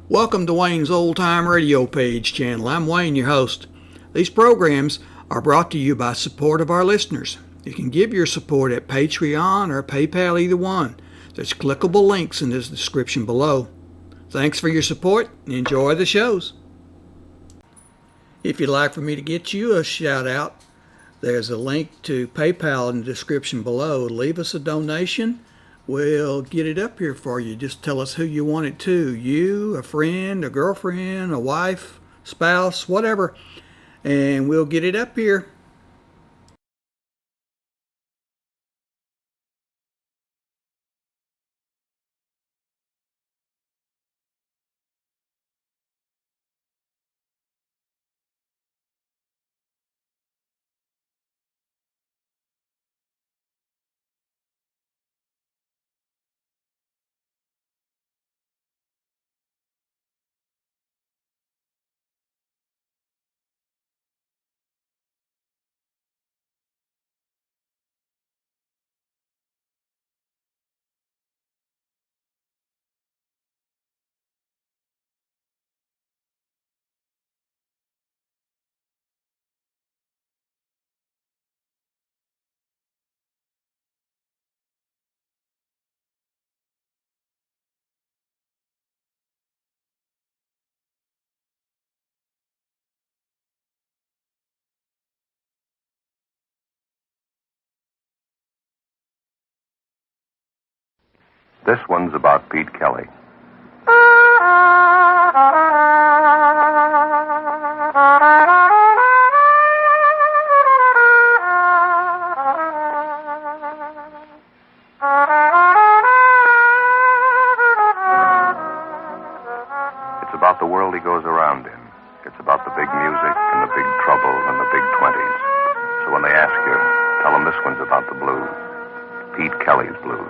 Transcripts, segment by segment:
Welcome to Wayne's Old Time Radio Page channel. I'm Wayne, your host. These programs are brought to you by support of our listeners. You can give your support at Patreon or PayPal, either one. There's clickable links in the description below. Thanks for your support and enjoy the shows. If you'd like for me to get you a shout out, there's a link to PayPal in the description below. Leave us a donation. We'll get it up here for you. Just tell us who you want it to. You, a friend, a girlfriend, a wife, spouse, whatever. And we'll get it up here. This one's about Pete Kelly. It's about the world he goes around in. It's about the big music and the big trouble and the big 20s. So when they ask you, tell them this one's about the blues. Pete Kelly's blues.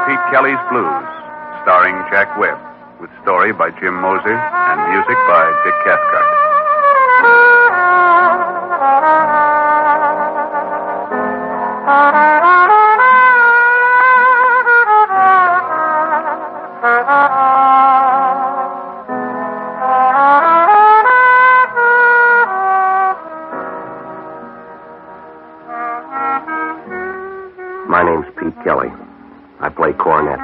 Pete Kelly's Blues, starring Jack Webb, with story by Jim Moser and music by Dick Cathcart. My name's Pete Kelly. I play cornet.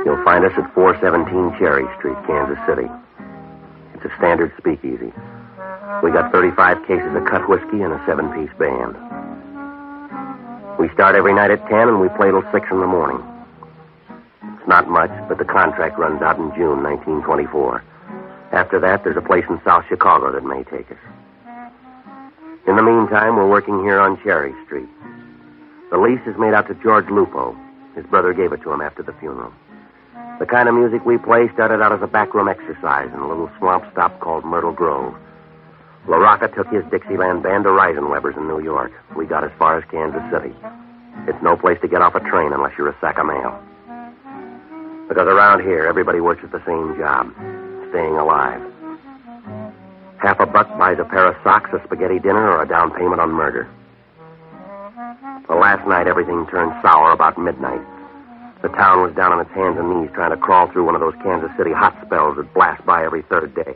You'll find us at 417 Cherry Street, Kansas City. It's a standard speakeasy. We got 35 cases of cut whiskey and a 7-piece band. We start every night at 10 and we play till 6 in the morning. It's not much, but the contract runs out in June 1924. After that, there's a place in South Chicago that may take us. In the meantime, we're working here on Cherry Street. The lease is made out to George Lupo. His brother gave it to him after the funeral. The kind of music we play started out as a backroom exercise in a little swamp stop called Myrtle Grove. La Rocca took his Dixieland band to Reisenweber's in New York. We got as far as Kansas City. It's no place to get off a train unless you're a sack of mail. Because around here, everybody works at the same job, staying alive. $50 buys a pair of socks, a spaghetti dinner, or a down payment on murder. Well, last night, everything turned sour about midnight. The town was down on its hands and knees trying to crawl through one of those Kansas City hot spells that blast by every third day.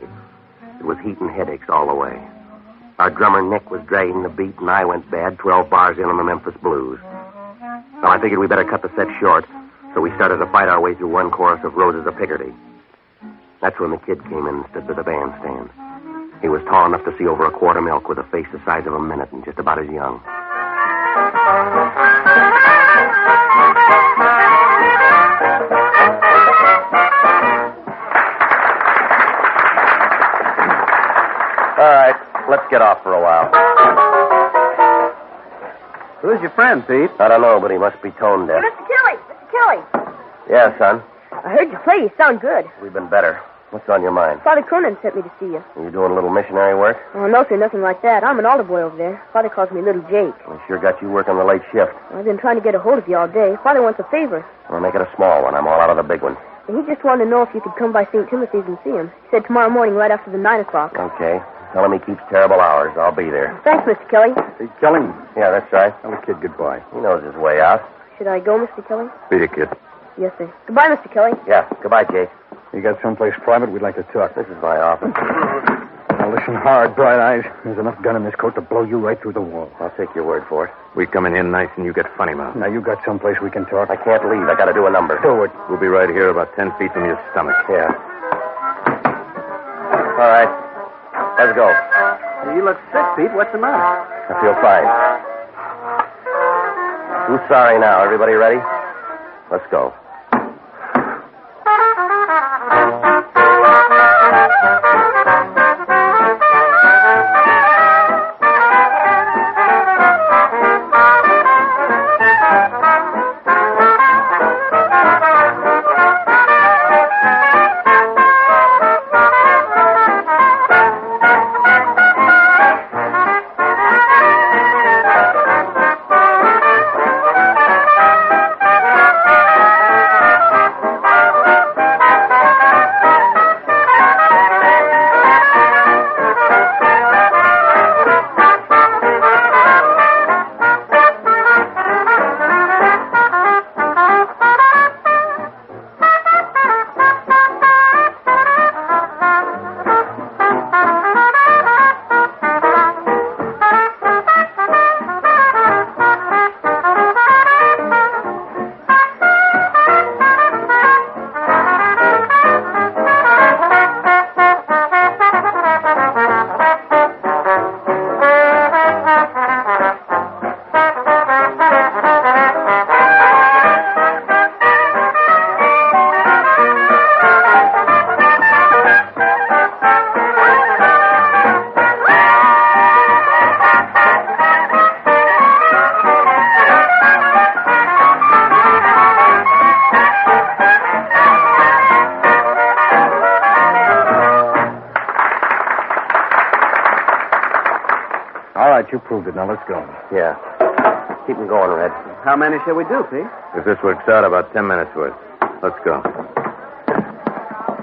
It was heat and headaches all the way. Our drummer, Nick, was dragging the beat, and I went bad 12 bars in on the Memphis Blues. Well, I figured we better cut the set short, so we started to fight our way through one chorus of Roses of Picardy. That's when the kid came in and stood by the bandstand. He was tall enough to see over a quart of milk with a face the size of a minute and just about as young. All right, let's get off for a while. Who's your friend, Pete? I don't know, but he must be tone deaf. Mr. Kelly! Mr. Kelly! Yeah, son. I heard you play. You sound good. We've been better. What's on your mind? Father Cronin sent me to see you. Are you doing a little missionary work? Oh, no, sir, nothing like that. I'm an altar boy over there. Father calls me Little Jake. We sure got you working the late shift. I've been trying to get a hold of you all day. Father wants a favor. We'll make it a small one. I'm all out of the big one. And he just wanted to know if you could come by St. Timothy's and see him. He said tomorrow morning right after the 9 o'clock. Okay. Tell him he keeps terrible hours. I'll be there. Thanks, Mr. Kelly. Pete Kelly? Yeah, that's right. Tell the kid goodbye. He knows his way out. Should I go, Mr. Kelly? Beat it, kid. Yes, sir. Goodbye, Mr. Kelly. Yeah, goodbye, Jake. You got someplace private? We'd like to talk. This is my office. Now listen hard, Bright Eyes. There's enough gun in this coat to blow you right through the wall. I'll take your word for it. We come in here nice and you get funny mouth. Now you got someplace we can talk. I can't leave. I got to do a number. Do it. We'll be right here about 10 feet from your stomach. Yeah. All right. Let's go. You look sick, Pete. What's the matter? I feel fine. Who's sorry now? Everybody ready? Let's go. You proved it. Now let's go. Yeah. Keep them going, Red. How many shall we do, Pete? If this works out, about 10 minutes worth. Let's go.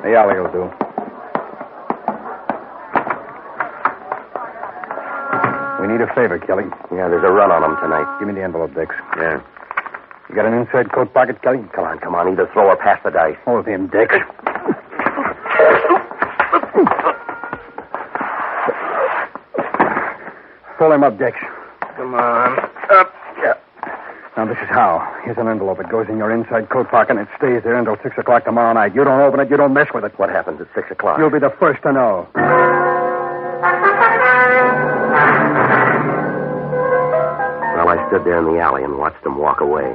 The alley will do. We need a favor, Kelly. Yeah, there's a run on them tonight. Give me the envelope, Dix. Yeah. You got an inside coat pocket, Kelly? Come on. Either throw or pass the dice. Hold him, Dix. Pull him up, Dix. Come on. Up. Yeah. Now, this is how. Here's an envelope. It goes in your inside coat pocket, and it stays there until 6 o'clock tomorrow night. You don't open it, you don't mess with it. What happens at 6 o'clock? You'll be the first to know. Well, I stood there in the alley and watched them walk away.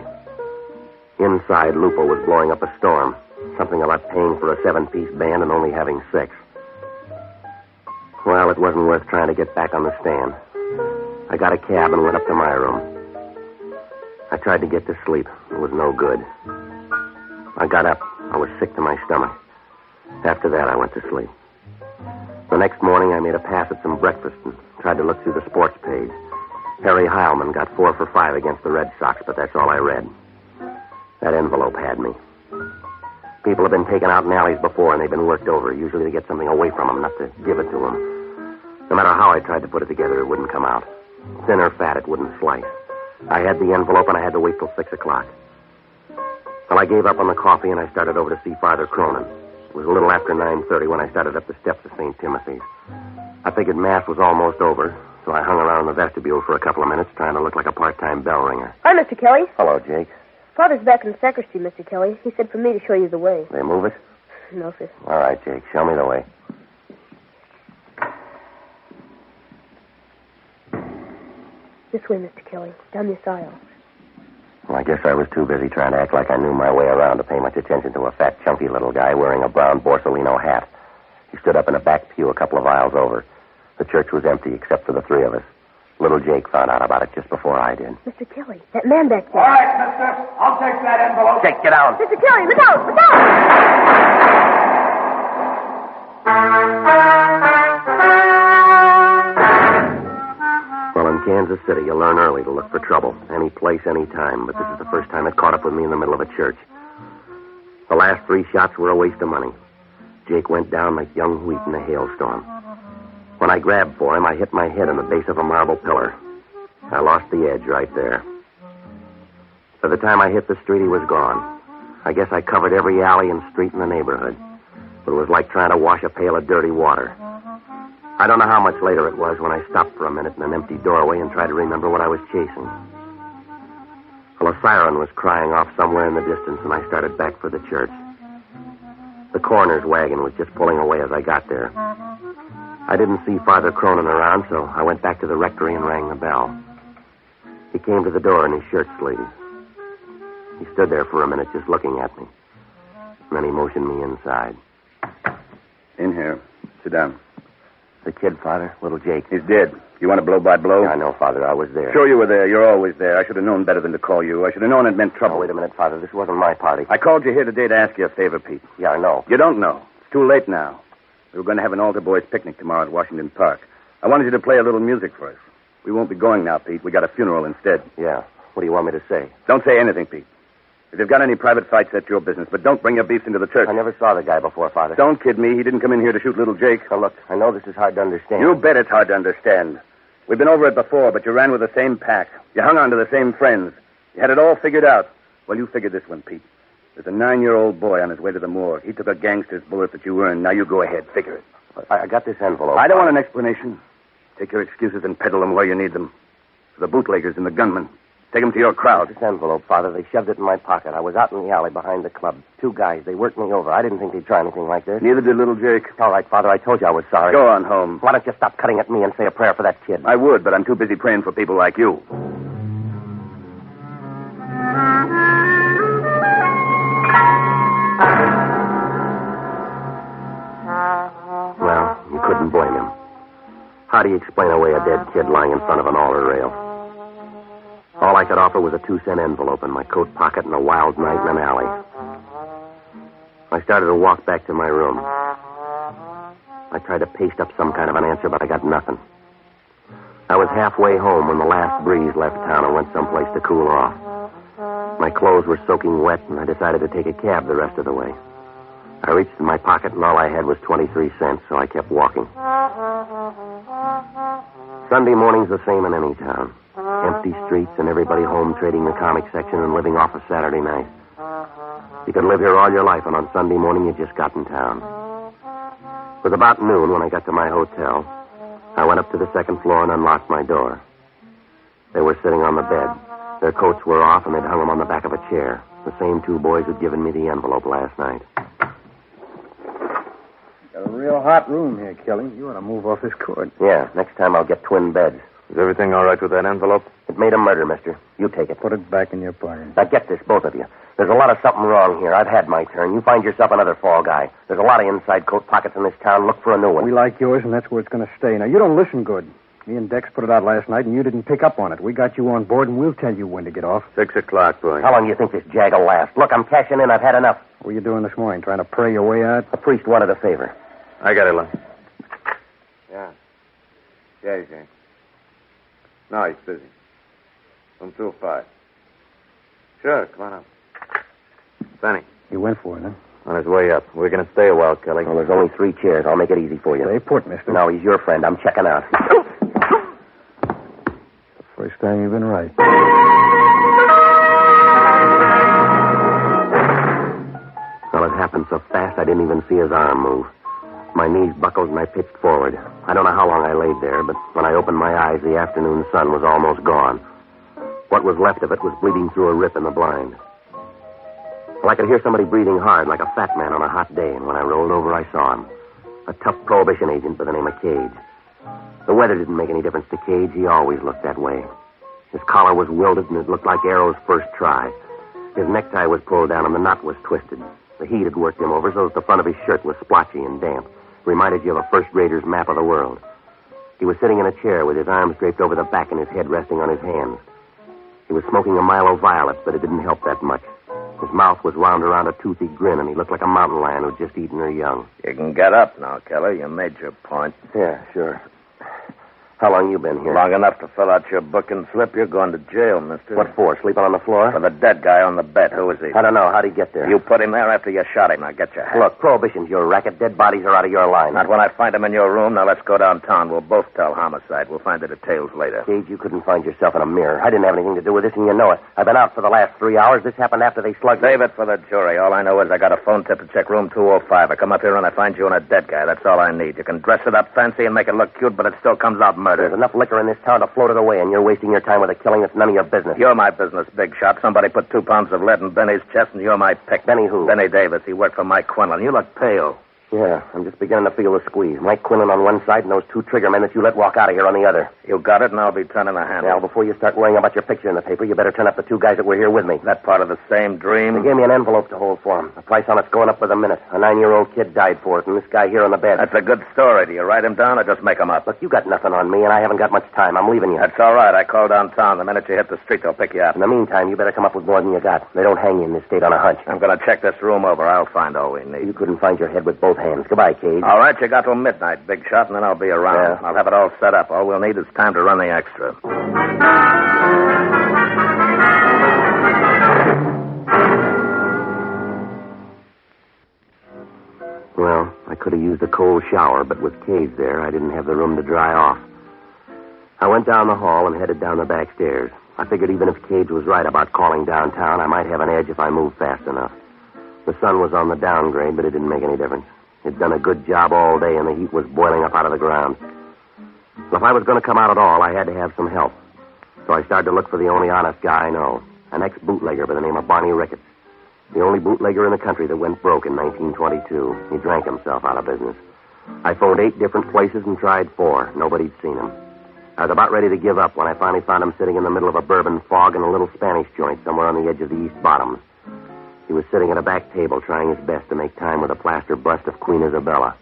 Inside, Lupo was blowing up a storm. Something about paying for a 7-piece band and only having 6. Well, it wasn't worth trying to get back on the stand. I got a cab and went up to my room. I tried to get to sleep. It was no good. I got up. I was sick to my stomach. After that, I went to sleep. The next morning, I made a pass at some breakfast and tried to look through the sports page. Harry Heilman got 4 for 5 against the Red Sox, but that's all I read. That envelope had me. People have been taken out in alleys before, and they've been worked over, usually to get something away from them, not to give it to them. No matter how I tried to put it together, it wouldn't come out. Thin or fat, it wouldn't slice. I had the envelope, and I had to wait till 6 o'clock. Well, I gave up on the coffee, and I started over to see Father Cronin. It was a little after 9:30 when I started up the steps of St. Timothy's. I figured Mass was almost over, so I hung around in the vestibule for a couple of minutes, trying to look like a part-time bell ringer. Hi, Mr. Kelly. Hello, Jake. Father's back in the sacristy, Mr. Kelly. He said for me to show you the way. They move it? No, sir. All right, Jake. Show me the way. This way, Mr. Kelly. Down this aisle. Well, I guess I was too busy trying to act like I knew my way around to pay much attention to a fat, chunky little guy wearing a brown Borsalino hat. He stood up in a back pew a couple of aisles over. The church was empty except for the 3 of us. Little Jake found out about it just before I did. Mr. Kelly, that man back there. All right, mister. I'll take that envelope. Jake, get down. Mr. Kelly, look out! Look out! Well, in Kansas City, you learn early to look for trouble. Any place, any time. But this is the first time it caught up with me in the middle of a church. The last 3 shots were a waste of money. Jake went down like young wheat in a hailstorm. When I grabbed for him, I hit my head in the base of a marble pillar. I lost the edge right there. By the time I hit the street, he was gone. I guess I covered every alley and street in the neighborhood. But it was like trying to wash a pail of dirty water. I don't know how much later it was when I stopped for a minute in an empty doorway and tried to remember what I was chasing. Well, a siren was crying off somewhere in the distance, and I started back for the church. The coroner's wagon was just pulling away as I got there. I didn't see Father Cronin around, so I went back to the rectory and rang the bell. He came to the door in his shirt sleeves. He stood there for a minute just looking at me. And then he motioned me inside. In here. Sit down. The kid, Father, little Jake. He's dead. You want a blow-by-blow? Yeah, I know, Father. I was there. Sure you were there. You're always there. I should have known better than to call you. I should have known it meant trouble. Oh, wait a minute, Father. This wasn't my party. I called you here today to ask you a favor, Pete. Yeah, I know. You don't know. It's too late now. We were going to have an altar boys picnic tomorrow at Washington Park. I wanted you to play a little music for us. We won't be going now, Pete. We got a funeral instead. Yeah. What do you want me to say? Don't say anything, Pete. If you've got any private fights, that's your business. But don't bring your beefs into the church. I never saw the guy before, Father. Don't kid me. He didn't come in here to shoot little Jake. Now, look, I know this is hard to understand. You bet it's hard to understand. We've been over it before, but you ran with the same pack. You hung on to the same friends. You had it all figured out. Well, you figured this one, Pete. There's a 9-year-old boy on his way to the morgue. He took a gangster's bullet that you earned. Now you go ahead. Figure it. I got this envelope. I don't want an explanation. Take your excuses and peddle them where you need them. For the bootleggers and the gunmen. Take them to your crowd. This envelope, Father, they shoved it in my pocket. I was out in the alley behind the club. 2 guys, they worked me over. I didn't think they'd try anything like this. Neither did little Jake. All right, Father, I told you I was sorry. Go on home. Why don't you stop cutting at me and say a prayer for that kid? I would, but I'm too busy praying for people like you. Well, you couldn't blame him. How do you explain away a dead kid lying in front of an altar rail? All I could offer was a 2-cent envelope in my coat pocket and a wild night in an alley. I started to walk back to my room. I tried to paste up some kind of an answer, but I got nothing. I was halfway home when the last breeze left town and went someplace to cool off. My clothes were soaking wet, and I decided to take a cab the rest of the way. I reached in my pocket, and all I had was 23 cents, so I kept walking. Sunday morning's the same in any town. Empty streets and everybody home trading the comic section and living off a Saturday night. You could live here all your life, and on Sunday morning you just got in town. It was about noon when I got to my hotel. I went up to the second floor and unlocked my door. They were sitting on the bed. Their coats were off, and they'd hung them on the back of a chair. The same 2 boys who'd given me the envelope last night. Got a real hot room here, Kelly. You ought to move off this cord. Yeah, next time I'll get twin beds. Is everything all right with that envelope? It made a murder, mister. You take it. Put it back in your pocket. Now get this, both of you. There's a lot of something wrong here. I've had my turn. You find yourself another fall guy. There's a lot of inside coat pockets in this town. Look for a new one. We like yours, and that's where it's going to stay. Now, you don't listen good. Me and Dex put it out last night, and you didn't pick up on it. We got you on board, and we'll tell you when to get off. 6 o'clock, boy. How long do you think this jag will last? Look, I'm cashing in. I've had enough. What were you doing this morning, trying to pray your way out? The priest wanted a favor. I got it, Lon. Yeah. Yeah, he's in. No, he's busy. From 2 to 5. Sure, come on up. Benny, You went for it, huh? on his way up. We're going to stay a while, Kelly. Well, there's only 3 chairs. I'll make it easy for you. Stay put, mister. No, he's your friend. I'm checking out. First time you've been right. Well, it happened so fast I didn't even see his arm move. My knees buckled and I pitched forward. I don't know how long I laid there, but when I opened my eyes, the afternoon sun was almost gone. What was left of it was bleeding through a rip in the blind. Well, I could hear somebody breathing hard like a fat man on a hot day, and when I rolled over, I saw him. A tough prohibition agent by the name of Cage. The weather didn't make any difference to Cage. He always looked that way. His collar was wilted, and it looked like Arrow's first try. His necktie was pulled down, and the knot was twisted. The heat had worked him over so that the front of his shirt was splotchy and damp. Reminded you of a first-grader's map of the world. He was sitting in a chair with his arms draped over the back and his head resting on his hands. He was smoking a Milo Violet, but it didn't help that much. His mouth was wound around a toothy grin, and he looked like a mountain lion who'd just eaten her young. You can get up now, Kelly. You made your point. Yeah, sure. How long you been here? Long enough to fill out your booking slip. You're going to jail, mister. What for? Sleeping on the floor? For the dead guy on the bed. Who is he? I don't know. How'd he get there? You put him there after you shot him. Now get your hat. Look, Prohibition's your racket. Dead bodies are out of your line. Not when I find him in your room. Now let's go downtown. We'll both tell homicide. We'll find the details later. Gage, you couldn't find yourself in a mirror. I didn't have anything to do with this, and you know it. I've been out for the last 3 hours. This happened after they slugged me. Save it for the jury. All I know is I got a phone tip to check room 205. I come up here and I find you and a dead guy. That's all I need. You can dress it up fancy and make it look cute, but it still comes out murder. There's enough liquor in this town to float it away, and you're wasting your time with a killing that's none of your business. You're my business, big shot. Somebody put 2 pounds of lead in Benny's chest, and you're my pick. Benny who? Benny Davis. He worked for Mike Quinlan. You look pale. Yeah, I'm just beginning to feel the squeeze. Mike Quinlan on one side and those 2 trigger men that you let walk out of here on the other. You got it, and I'll be turning the handle. Now, before you start worrying about your picture in the paper, you better turn up the 2 guys that were here with me. That part of the same dream? They gave me an envelope to hold for them. The price on it's going up by the minute. A 9-year-old kid died for it, and this guy here on the bed. That's a good story. Do you write him down or just make him up? Look, you got nothing on me, and I haven't got much time. I'm leaving you. That's all right. I call downtown. The minute you hit the street, they'll pick you up. In the meantime, you better come up with more than you got. They don't hang you in this state on a hunch. I'm going to check this room over. I'll find all we need. You couldn't find your head with both hands. Goodbye, Cage. All right, you got till midnight, big shot, and then I'll be around. Yeah. I'll have it all set up. All we'll need is time to run the extra. Well, I could have used a cold shower, but with Cage there, I didn't have the room to dry off. I went down the hall and headed down the back stairs. I figured even if Cage was right about calling downtown, I might have an edge if I moved fast enough. The sun was on the downgrade, but it didn't make any difference. It'd done a good job all day, and the heat was boiling up out of the ground. Well, if I was going to come out at all, I had to have some help. So I started to look for the only honest guy I know, an ex-bootlegger by the name of Barney Ricketts. The only bootlegger in the country that went broke in 1922. He drank himself out of business. I phoned 8 different places and tried 4. Nobody'd seen him. I was about ready to give up when I finally found him sitting in the middle of a bourbon fog in a little Spanish joint somewhere on the edge of the East Bottoms. He was sitting at a back table trying his best to make time with a plaster bust of Queen Isabella.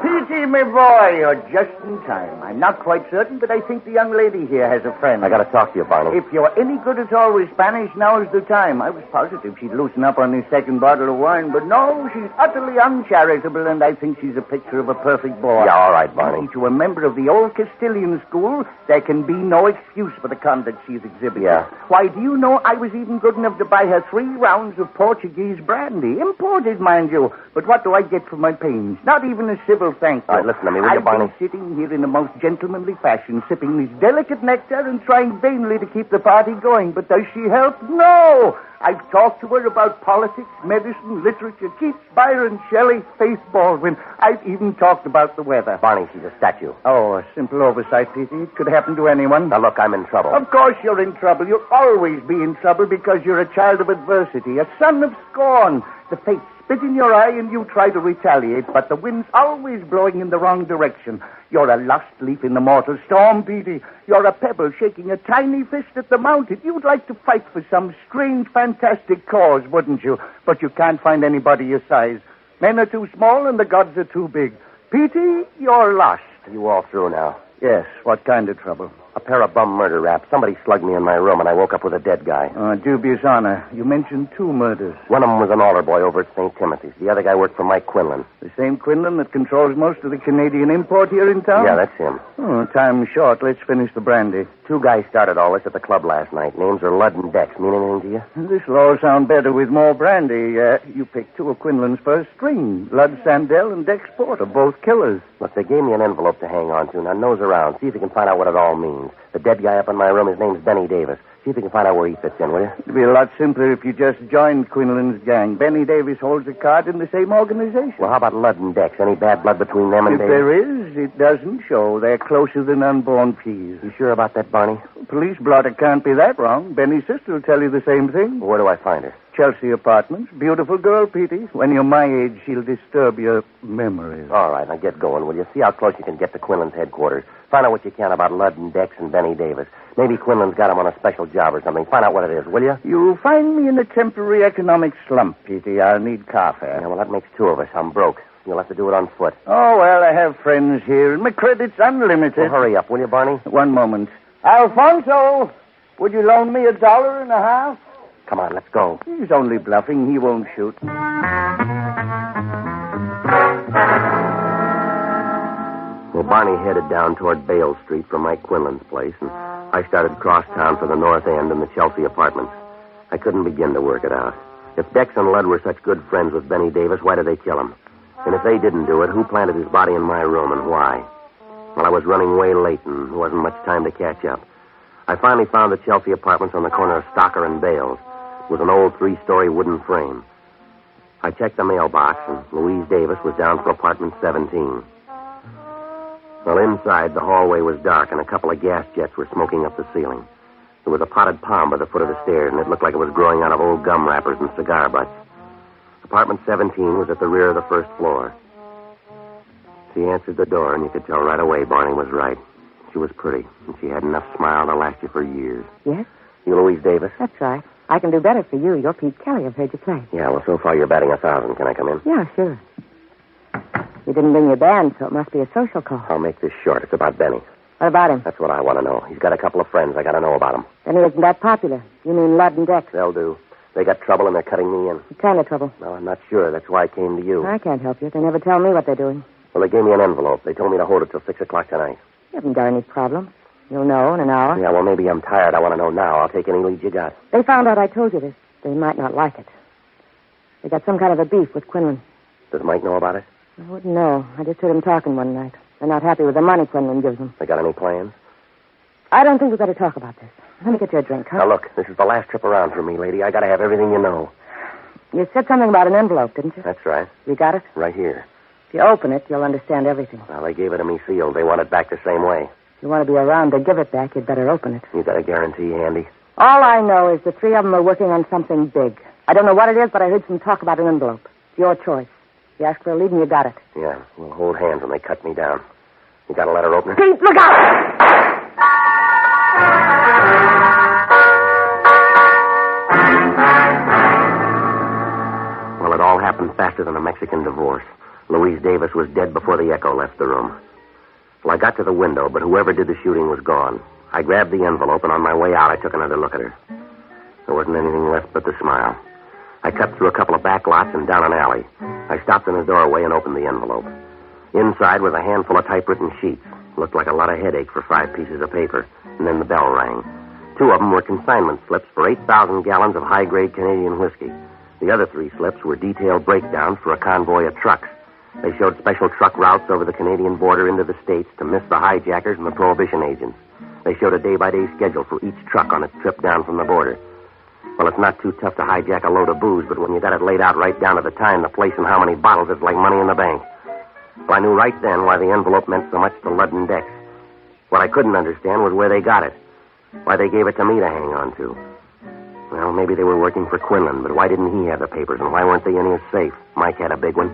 P.T., my boy, you're just in time. I'm not quite certain, but I think the young lady here has a friend. I got to talk to you, Barney. If you're any good at all with Spanish, now's the time. I was positive she'd loosen up on this second bottle of wine, but no, she's utterly uncharitable, and I think she's a picture of a perfect boy. Yeah, all right, Barney. To a member of the old Castilian school, there can be no excuse for the conduct she's exhibited. Yeah. Why, do you know I was even good enough to buy her 3 rounds of Portuguese brandy? Imported, mind you. But what do I get for my pains? Not even a civil thank you. All right, listen to me, will you, I've Barney? been sitting here in the most gentlemanly fashion, sipping this delicate nectar and trying vainly to keep the party going. But does she help? No! I've talked to her about politics, medicine, literature, Keats, Byron, Shelley, Faith Baldwin. I've even talked about the weather. Barney, she's a statue. Oh, a simple oversight, Petey. It could happen to anyone. Now, look, I'm in trouble. Of course you're in trouble. You'll always be in trouble because you're a child of adversity, a son of scorn. The fates spit in your eye and you try to retaliate, but the wind's always blowing in the wrong direction. You're a lost leaf in the mortal storm, Petey. You're a pebble shaking a tiny fist at the mountain. You'd like to fight for some strange, fantastic cause, wouldn't you? But you can't find anybody your size. Men are too small and the gods are too big. Petey, you're lost. Are you all through now? Yes, what kind of trouble? A pair of bum murder raps. Somebody slugged me in my room, and I woke up with a dead guy. Dubious honor. You mentioned 2 murders. One of them was an altar boy over at St. Timothy's. The other guy worked for Mike Quinlan. The same Quinlan that controls most of the Canadian import here in town? Yeah, that's him. Time's short. Let's finish the brandy. 2 guys started all this at the club last night. Names are Ludd and Dex. Mean anything to you? This'll all sound better with more brandy. You picked 2 of Quinlan's first string. Ludd Sandell and Dex Porter, both killers. Look, they gave me an envelope to hang on to. Now, nose around. See if you can find out what it all means. The dead guy up in my room, his name's Benny Davis. See if you can find out where he fits in, will you? It'd be a lot simpler if you just joined Quinlan's gang. Benny Davis holds a card in the same organization. Well, how about Ludd and Dex? Any bad blood between them and If Davis? there is, it doesn't show. They're closer than unborn peas. You sure about that, Barney? Police blotter can't be that wrong. Benny's sister will tell you the same thing. Where do I find her? Chelsea Apartments. Beautiful girl, Petey. When you're my age, she'll disturb your memories. All right, now get going, will you? See how close you can get to Quinlan's headquarters. Find out what you can about Ludd and Dex and Benny Davis. Maybe Quinlan's got him on a special job or something. Find out what it is, will you? You'll find me in a temporary economic slump, Petey. I'll need car fare. Yeah, well, that makes 2 of us. I'm broke. You'll have to do it on foot. Oh, well, I have friends here, and my credit's unlimited. Well, hurry up, will you, Barney? One moment. Alfonso, would you loan me $1.50? Come on, let's go. He's only bluffing. He won't shoot. Well, Barney headed down toward Bale Street from Mike Quinlan's place, and I started across town for the North End and the Chelsea apartments. I couldn't begin to work it out. If Dex and Ludd were such good friends with Benny Davis, why did they kill him? And if they didn't do it, who planted his body in my room and why? Well, I was running way late, and there wasn't much time to catch up. I finally found the Chelsea apartments on the corner of Stocker and Bales, with an old 3-story wooden frame. I checked the mailbox, and Louise Davis was down for apartment 17. Well, inside, the hallway was dark, and a couple of gas jets were smoking up the ceiling. There was a potted palm by the foot of the stairs, and it looked like it was growing out of old gum wrappers and cigar butts. Apartment 17 was at the rear of the first floor. She answered the door, and you could tell right away Barney was right. She was pretty, and she had enough smile to last you for years. Yes? You Louise Davis? That's right. I can do better for you. You're Pete Kelly. I've heard you play. Yeah, well, so far you're batting 1,000. Can I come in? Yeah, sure. You didn't bring your band, so it must be a social call. I'll make this short. It's about Benny. What about him? That's what I want to know. He's got a couple of friends. I got to know about him. Then he isn't that popular. You mean Ludd and Dex? They'll do. They got trouble, and they're cutting me in. What kind of trouble? No, I'm not sure. That's why I came to you. I can't help you. They never tell me what they're doing. Well, they gave me an envelope. They told me to hold it till 6 o'clock tonight. You haven't got any problems. You'll know in an hour. Yeah, well, maybe I'm tired. I want to know now. I'll take any lead you got. They found out I told you this. They might not like it. They got some kind of a beef with Quinlan. Does Mike know about it? I wouldn't know. I just heard him talking one night. They're not happy with the money Quinlan gives them. They got any plans? I don't think we better talk about this. Let me get you a drink, huh? Now, look, this is the last trip around for me, lady. I got to have everything you know. You said something about an envelope, didn't you? That's right. You got it? Right here. If you open it, you'll understand everything. Well, they gave it to me sealed. They want it back the same way. If you want to be around to give it back, you'd better open it. You got a guarantee handy? All I know is the three of them are working on something big. I don't know what it is, but I heard some talk about an envelope. It's your choice. You asked for a lead and you got it. Yeah, we'll hold hands when they cut me down. You got a letter opener? Pete, look out! Well, it all happened faster than a Mexican divorce. Louise Davis was dead before the echo left the room. Well, I got to the window, but whoever did the shooting was gone. I grabbed the envelope, and on my way out, I took another look at her. There wasn't anything left but the smile. I cut through a couple of back lots and down an alley. I stopped in the doorway and opened the envelope. Inside was a handful of typewritten sheets. Looked like a lot of headache for 5 pieces of paper. And then the bell rang. 2 of them were consignment slips for 8,000 gallons of high-grade Canadian whiskey. The other 3 slips were detailed breakdowns for a convoy of trucks. They showed special truck routes over the Canadian border into the States to miss the hijackers and the prohibition agents. They showed a day-by-day schedule for each truck on its trip down from the border. Well, it's not too tough to hijack a load of booze, but when you got it laid out right down to the time, the place, and how many bottles, it's like money in the bank. Well, I knew right then why the envelope meant so much to Ludd and Dex. What I couldn't understand was where they got it. Why they gave it to me to hang on to. Well, maybe they were working for Quinlan, but why didn't he have the papers, and why weren't they in his safe? Mike had a big one.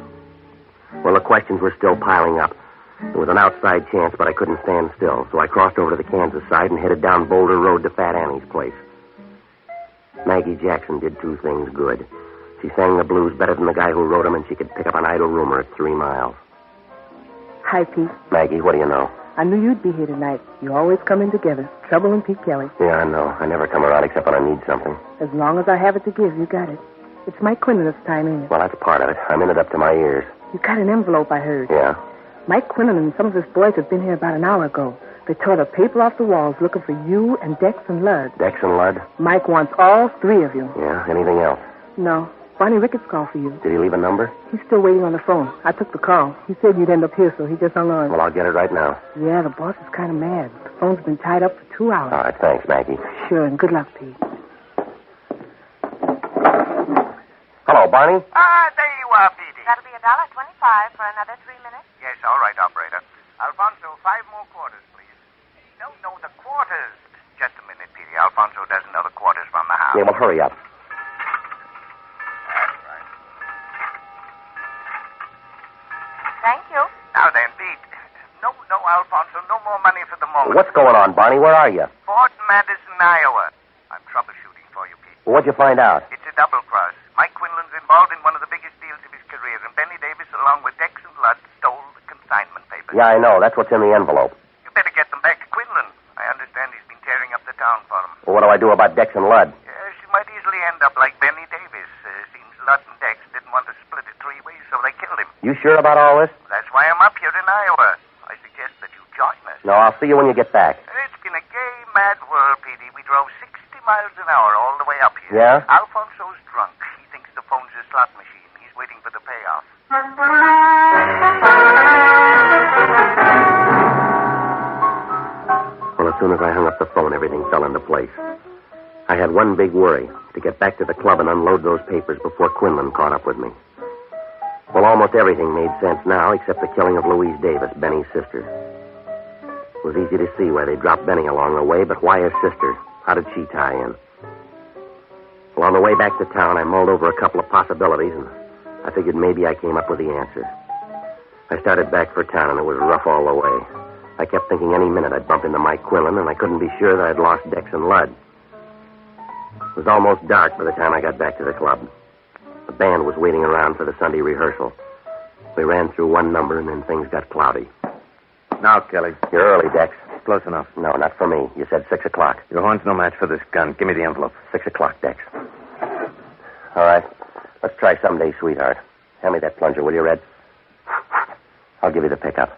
Well, the questions were still piling up. There was an outside chance, but I couldn't stand still, so I crossed over to the Kansas side and headed down Boulder Road to Fat Annie's place. Maggie Jackson did 2 things good. She sang the blues better than the guy who wrote them, and she could pick up an idle rumor at 3 miles. Hi, Pete. Maggie, what do you know? I knew you'd be here tonight. You always come in together. Trouble and Pete Kelly. Yeah, I know. I never come around except when I need something. As long as I have it to give, you got it. It's Mike Quinlan this time, ain't it? Well, that's part of it. I'm in it up to my ears. You got an envelope, I heard. Yeah? Mike Quinlan and some of his boys have been here about an hour ago. They tore the paper off the walls looking for you and Dex and Ludd. Dex and Ludd? Mike wants all 3 of you. Yeah, anything else? No. Barney Ricketts called for you. Did he leave a number? He's still waiting on the phone. I took the call. He said you'd end up here, so he just hung on. Well, I'll get it right now. Yeah, the boss is kind of mad. The phone's been tied up for 2 hours. All right, thanks, Maggie. Sure, and good luck, Pete. Hello, Barney? There you are, Petey. That'll be $1.25 for another 3 minutes. Yes, all right, operator. Alfonso, 5 more quarters, please. No, the quarters. Just a minute, Petey. Alfonso doesn't know the quarters from the house. Yeah, well, hurry up. That's right. Thank you. Now then, Pete. No, Alfonso, no more money for the moment. What's going on, Barney? Where are you? Fort Madison, Iowa. I'm troubleshooting for you, Pete. Well, what'd you find out? It's a double cross. Mike Quinlan's involved in one of the biggest deals of his career, and Benny Davis, along with Dex and Ludd, stole the consignment papers. Yeah, I know. That's what's in the envelope. You better get them back to Quinlan. I understand he's been tearing up the town for him. Well, what do I do about Dex and Ludd? Yes, you might easily end up like Benny Davis. Seems Ludd and Dex didn't want to split it 3 ways, so they killed him. You sure about all this? That's why I'm up here in Iowa. I suggest I'll see you when you get back. It's been a gay, mad world, Petey. We drove 60 miles an hour all the way up here. Yeah? Alfonso's drunk. He thinks the phone's a slot machine. He's waiting for the payoff. Well, as soon as I hung up the phone, everything fell into place. I had one big worry, to get back to the club and unload those papers before Quinlan caught up with me. Well, almost everything made sense now, except the killing of Louise Davis, Benny's sister. It was easy to see why they dropped Benny along the way, but why his sister? How did she tie in? Well, on the way back to town, I mulled over a couple of possibilities, and I figured maybe I came up with the answer. I started back for town, and it was rough all the way. I kept thinking any minute I'd bump into Mike Quinlan, and I couldn't be sure that I'd lost Dex and Ludd. It was almost dark by the time I got back to the club. The band was waiting around for the Sunday rehearsal. We ran through one number, and then things got cloudy. Now, Kelly. You're early, Dex. Close enough. No, not for me. You said 6 o'clock. Your horn's no match for this gun. Give me the envelope. 6 o'clock, Dex. All right. Let's try someday, sweetheart. Hand me that plunger, will you, Red? I'll give you the pickup.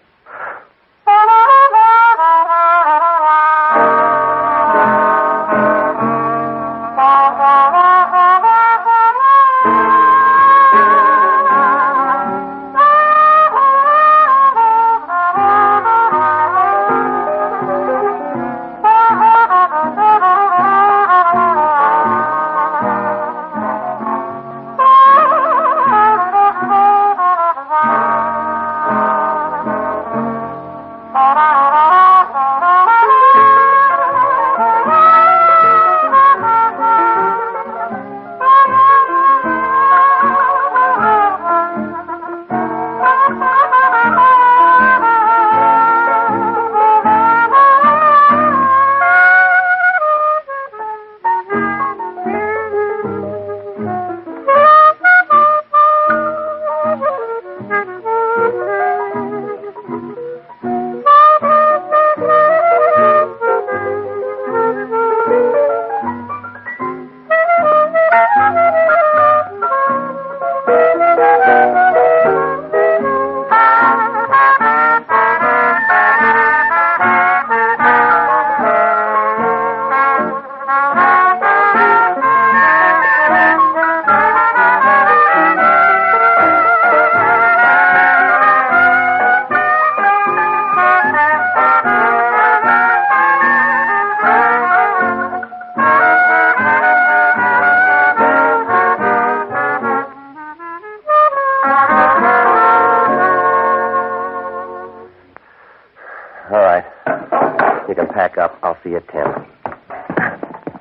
Pack up. I'll see you at 10.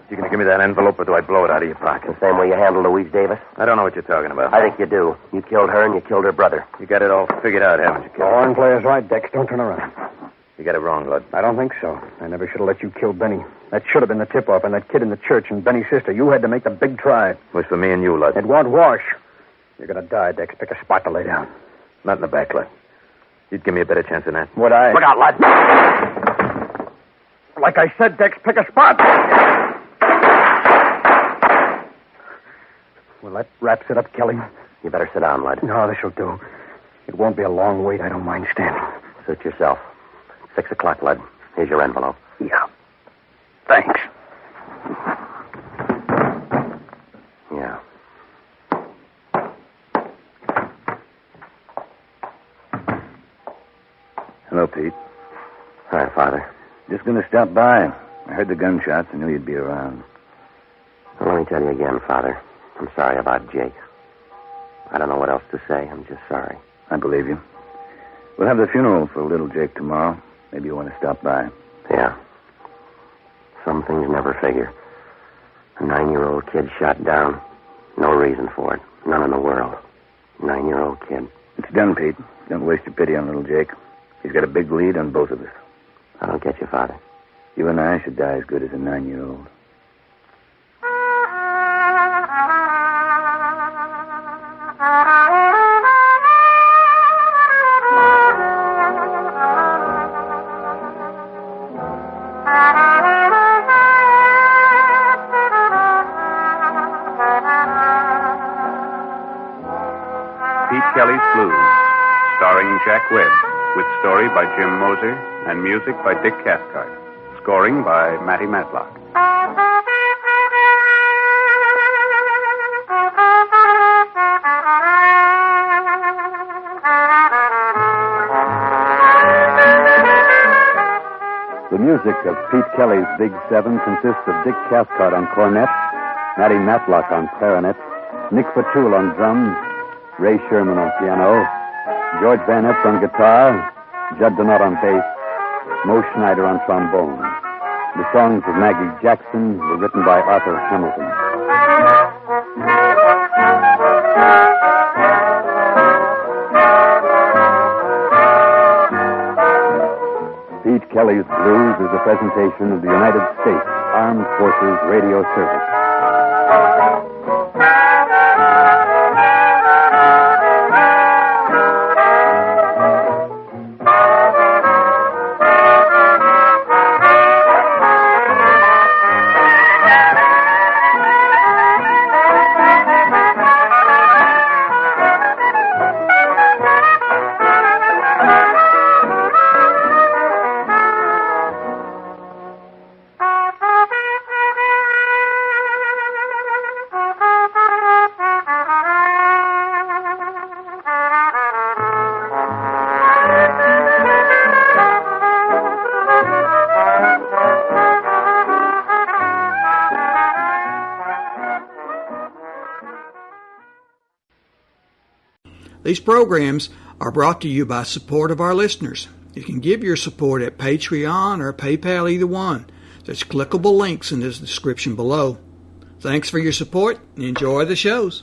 You gonna give me that envelope, or do I blow it out of your pocket? The same way you handled Louise Davis? I don't know what you're talking about. I think you do. You killed her and you killed her brother. You got it all figured out, haven't you, The Kelly? horn player's right, Dex. Don't turn around. You got it wrong, Lud. I don't think so. I never should have let you kill Benny. That should have been the tip-off, and that kid in the church and Benny's sister. You had to make the big try. It was for me and you, Lud. It won't wash. You're gonna die, Dex. Pick a spot to lay down. Not in the back, Lud. You'd give me a better chance than that. Would I? Look out, Lud! Like I said, Dex, pick a spot. Well, that wraps it up, Kelly. You better sit down, Lud. No, this'll do. It won't be a long wait. I don't mind standing. Suit yourself. 6 o'clock, Lud. Here's your envelope. Yeah. Thanks. Yeah. Hello, Pete. Hi, Father. Just going to stop by. I heard the gunshots. I knew you'd be around. Well, let me tell you again, Father. I'm sorry about Jake. I don't know what else to say. I'm just sorry. I believe you. We'll have the funeral for little Jake tomorrow. Maybe you want to stop by. Yeah. Some things never figure. A 9-year-old kid shot down. No reason for it. None in the world. 9-year-old kid. It's done, Pete. Don't waste your pity on little Jake. He's got a big lead on both of us. I don't get you, Father. You and I should die as good as a 9-year-old. Pete Kelly's Blues, starring Jack Webb. with story by Jim Moser and music by Dick Cathcart. Scoring by Matty Matlock. The music of Pete Kelly's Big Seven consists of Dick Cathcart on cornet, Matty Matlock on clarinet, Nick Patul on drums, Ray Sherman on piano, George Van Etz on guitar, Judd Donat on bass, Mo Schneider on trombone. The songs of Maggie Jackson were written by Arthur Hamilton. Pete Kelly's Blues is a presentation of the United States Armed Forces Radio Service. These programs are brought to you by support of our listeners. You can give your support at Patreon or PayPal, either one. There's clickable links in the description below. Thanks for your support and enjoy the shows.